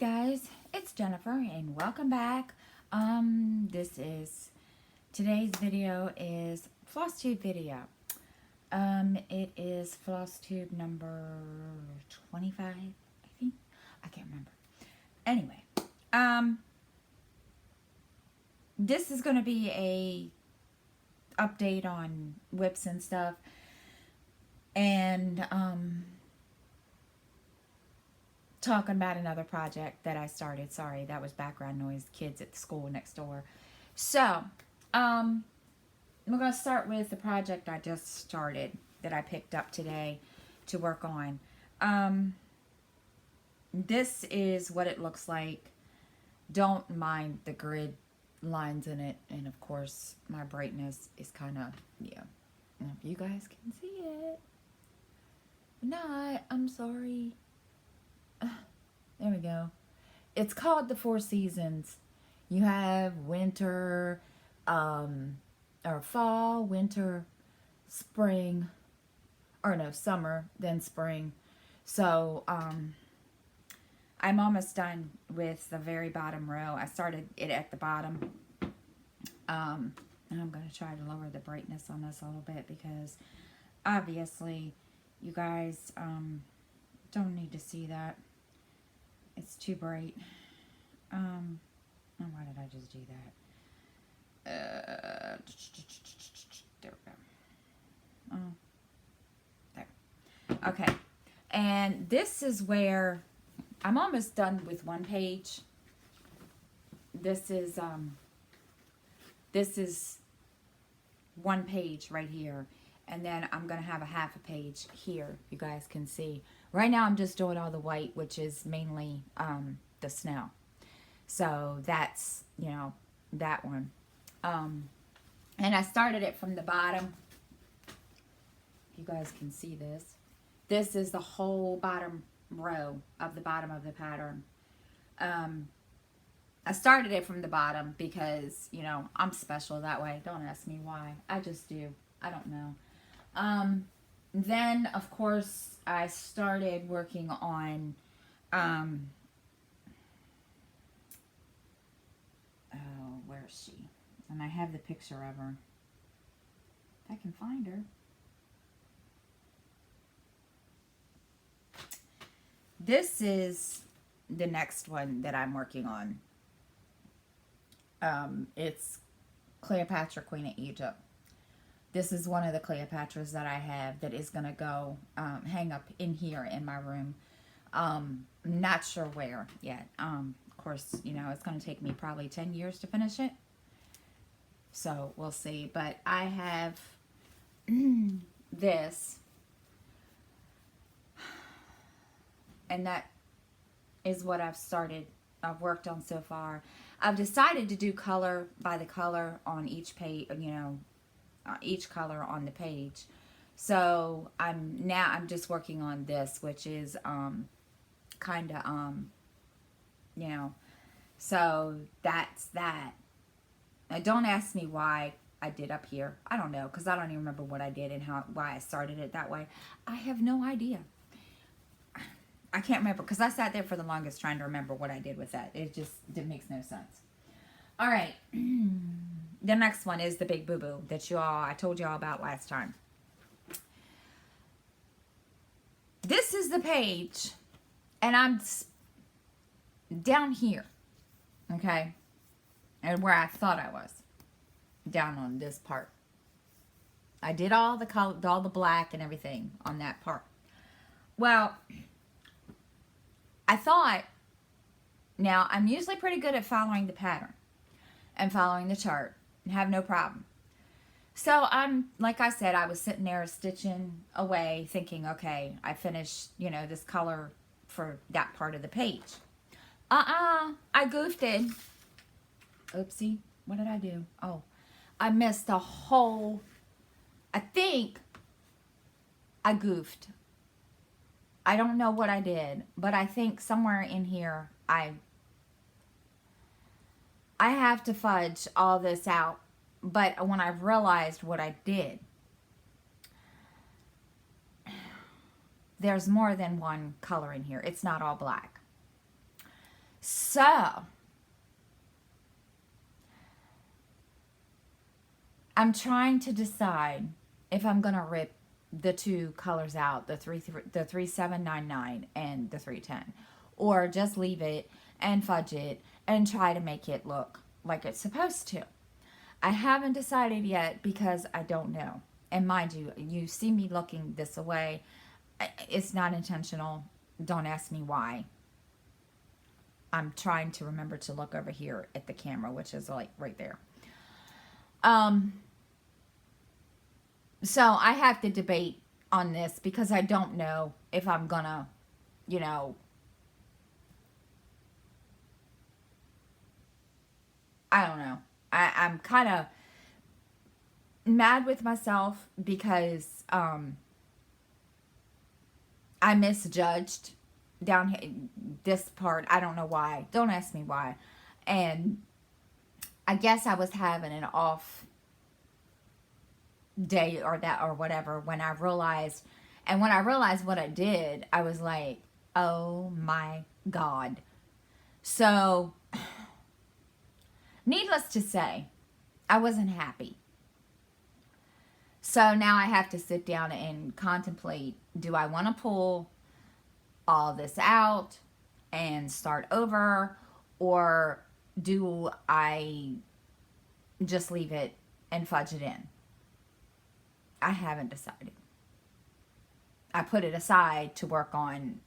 Guys, it's Jennifer and welcome back. Today's video is floss tube video. It is floss tube number 25, I think. I can't remember. Anyway, this is going to be a update on whips and stuff. And, talking about another project that I started. Sorry, that was background noise. Kids at the school next door. So, we're going to start with the project I just started that I picked up today to work on. This is what it looks like. Don't mind the grid lines in it. And of course, my brightness is kind of, yeah. If you guys can see it. If not, I'm sorry. There we go. It's called the Four Seasons. You have winter, or fall, winter, spring, or no, summer, then spring. So, I'm almost done with the very bottom row. I started it at the bottom. And I'm going to try to lower the brightness on this a little bit because obviously you guys, don't need to see that. It's too bright. Oh, why did I just do that? There we go. Oh, there. Okay. And this is where I'm almost done with one page. This is one page right here. And then I'm going to have a half a page here, you guys can see. Right now I'm just doing all the white, which is mainly the snow. So that's, you know, that one. And I started it from the bottom. You guys can see this. This is the whole bottom row of the bottom of the pattern. I started it from the bottom because, you know, I'm special that way. Don't ask me why. I just do. I don't know. Then, of course, I started working on, oh, where is she? And I have the picture of her. If I can find her. This is the next one that I'm working on. It's Cleopatra, Queen of Egypt. This is one of the Cleopatras that I have that is going to go hang up in here in my room. Not sure where yet. Of course, you know, it's going to take me probably 10 years to finish it. So, we'll see. But I have this. And that is what I've worked on so far. I've decided to do color by the color on each page, you know, each color on the page. So I'm just working on this, which is kind of you know, so that's that. Now don't ask me why I did up here. I don't know, because I don't even remember what I did and why I started it that way. I have no idea. I can't remember because I sat there for the longest trying to remember what I did with that. It makes no sense. All right. The next one is the big boo-boo that I told you all about last time. This is the page, and I'm down here, okay? And where I thought I was, down on this part. I did all the color, all the black and everything on that part. Well, I thought, now I'm usually pretty good at following the pattern and following the chart and have no problem. So like I said, I was sitting there stitching away thinking, okay, I finished, you know, this color for that part of the page. I goofed it. Oopsie, what did I do? Oh, I missed a whole, I think I goofed. I don't know what I did, but I think somewhere in here I have to fudge all this out. But when I realized what I did, there's more than one color in here. It's not all black. So, I'm trying to decide if I'm going to rip the two colors out, the 3799 and the 310, or just leave it and fudge it and try to make it look like it's supposed to. I haven't decided yet because I don't know. And mind you, you see me looking this way. It's not intentional. Don't ask me why. I'm trying to remember to look over here at the camera, which is like right there. So I have to debate on this because I don't know if I'm gonna, you know, I don't know. I'm kind of mad with myself because I misjudged down here, this part. I don't know why. Don't ask me why. And I guess I was having an off day or that or whatever when I realized, and when I realized what I did, I was like, oh my God. So, needless to say, I wasn't happy. So now I have to sit down and contemplate, do I want to pull all this out and start over, or do I just leave it and fudge it in? I haven't decided. I put it aside to work on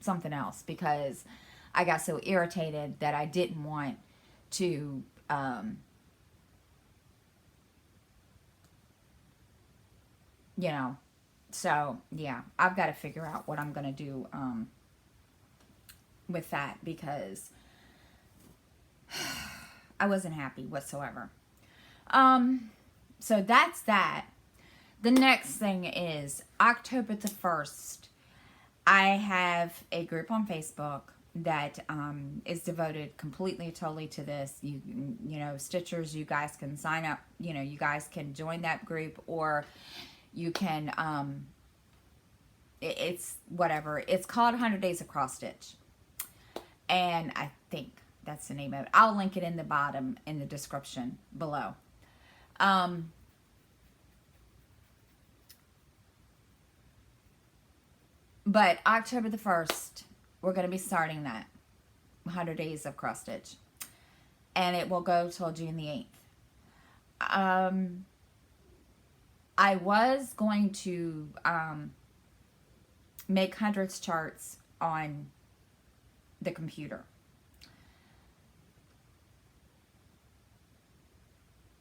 something else because I got so irritated that I didn't want to you know, so yeah, I've got to figure out what I'm going to do with that because I wasn't happy whatsoever. So that's that. The next thing is October the 1st. I have a group on Facebook that is devoted completely, totally to this. You know, Stitchers, you guys can sign up. You know, you guys can join that group, or you can, it's whatever. It's called 100 Days of Cross Stitch. And I think that's the name of it. I'll link it in the bottom in the description below. But October the 1st, we're going to be starting that 100 Days of Cross Stitch. And it will go till June the 8th. I was going to make hundreds charts on the computer.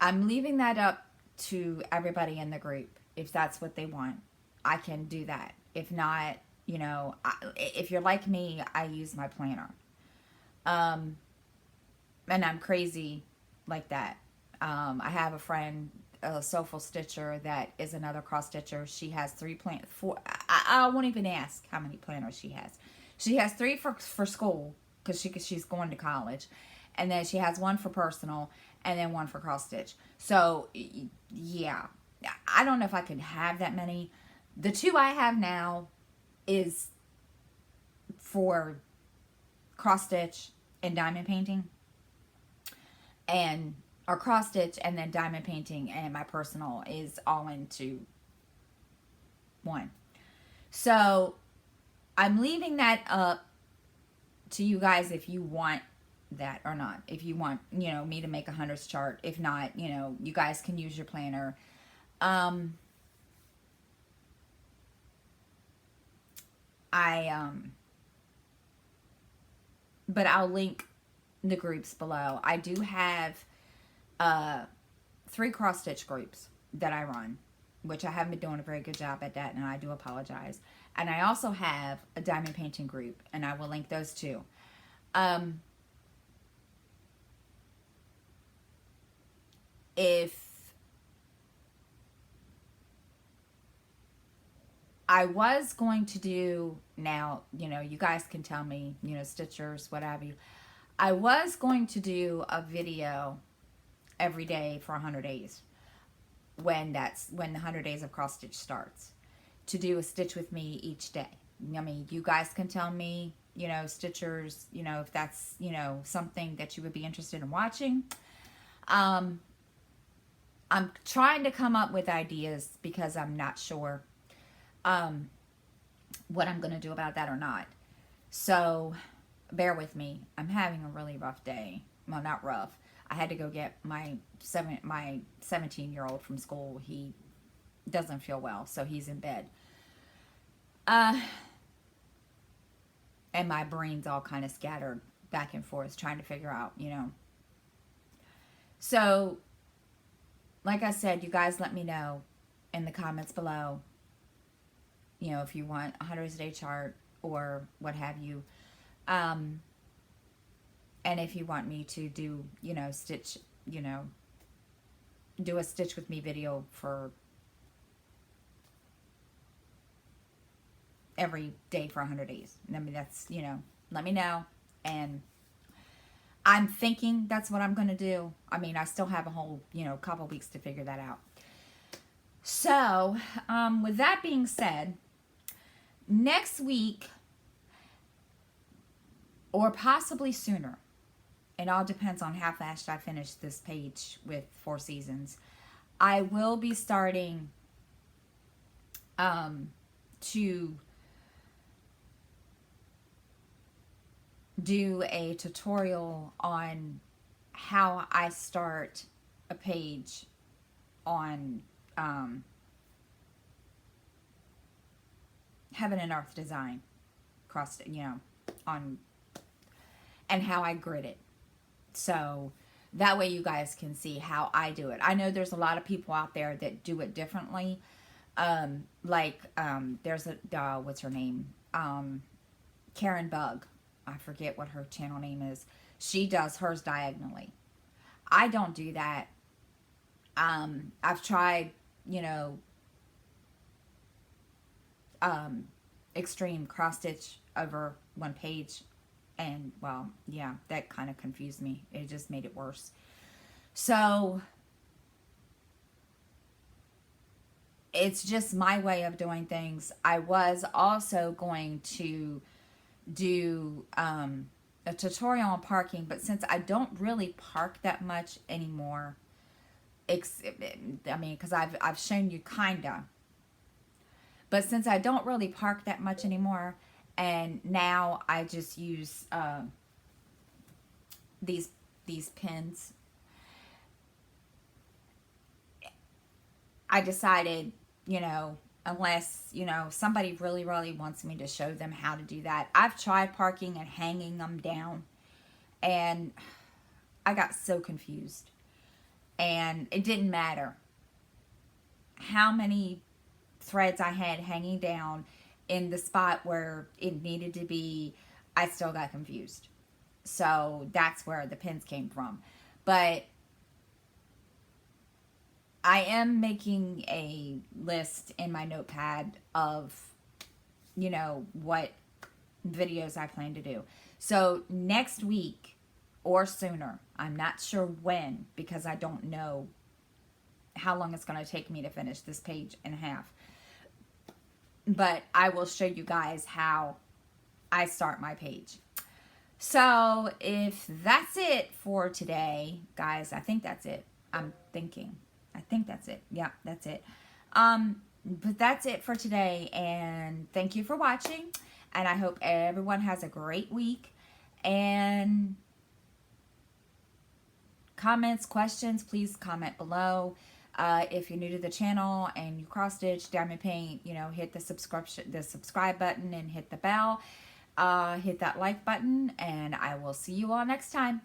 I'm leaving that up to everybody in the group. If that's what they want, I can do that. If not, you know, if you're like me, I use my planner. And I'm crazy like that. I have a friend, a Soulful Stitcher, that is another cross stitcher. She has four. I won't even ask how many planners she has. She has 3 for school because she's going to college, and then she has 1 for personal, and then 1 for cross stitch. So yeah, I don't know if I could have that many. The 2 I have now is for cross stitch and diamond painting, and or cross stitch and then diamond painting, and my personal is all into 1. So I'm leaving that up to you guys if you want that or not. If you want, you know, me to make a hundreds chart. If not, you know, you guys can use your planner. But I'll link the groups below. I do have 3 cross stitch groups that I run, which I haven't been doing a very good job at that, and I do apologize. And I also have a diamond painting group, and I will link those too. If I was going to do, now, you know, you guys can tell me, you know, Stitchers, what have you. I was going to do a video every day for 100 days when the 100 days of cross stitch starts, to do a stitch with me each day. I mean, you guys can tell me you know, stitchers, you know, if that's, you know, something that you would be interested in watching. I'm trying to come up with ideas because I'm not sure what I'm going to do about that or not. So bear with me. I'm having a really rough day. Well, not rough. I had to go get my 17-year-old from school. He doesn't feel well, so he's in bed. And my brain's all kind of scattered back and forth trying to figure out, you know. So, like I said, you guys let me know in the comments below, you know, if you want a 100-day chart or what have you. And if you want me to do, you know, stitch, you know, do a stitch with me video for every day for 100 days. I mean, that's, you know, let me know. And I'm thinking that's what I'm going to do. I mean, I still have a whole, you know, couple weeks to figure that out. So, with that being said, next week, or possibly sooner, it all depends on how fast I finish this page with 4 seasons, I will be starting to do a tutorial on how I start a page on Heaven and Earth Design, cross, you know, on, and how I grid it. So that way you guys can see how I do it. I know there's a lot of people out there that do it differently. There's a, what's her name? Karen Bug. I forget what her channel name is. She does hers diagonally. I don't do that. I've tried, you know, extreme cross stitch over one page, and well, yeah, that kind of confused me. It just made it worse. So it's just my way of doing things. I was also going to do a tutorial on parking, but since I don't really park that much anymore, I mean, because I've shown you kinda, but since I don't really park that much anymore, and now I just use these pins, I decided, you know, unless, you know, somebody really, really wants me to show them how to do that. I've tried parking and hanging them down, and I got so confused. And it didn't matter how many threads I had hanging down in the spot where it needed to be. I still got confused. So that's where the pins came from. But I am making a list in my notepad of, you know, what videos I plan to do. So next week or sooner, I'm not sure when, because I don't know how long it's going to take me to finish this page and a half. But I will show you guys how I start my page. So if that's it for today, guys, I think that's it. I think that's it. Yeah, that's it. But that's it for today, and thank you for watching, and I hope everyone has a great week. And comments, questions, please comment below. If you're new to the channel and you cross stitch, diamond paint, you know, hit the subscribe button and hit the bell. Hit that like button, and I will see you all next time.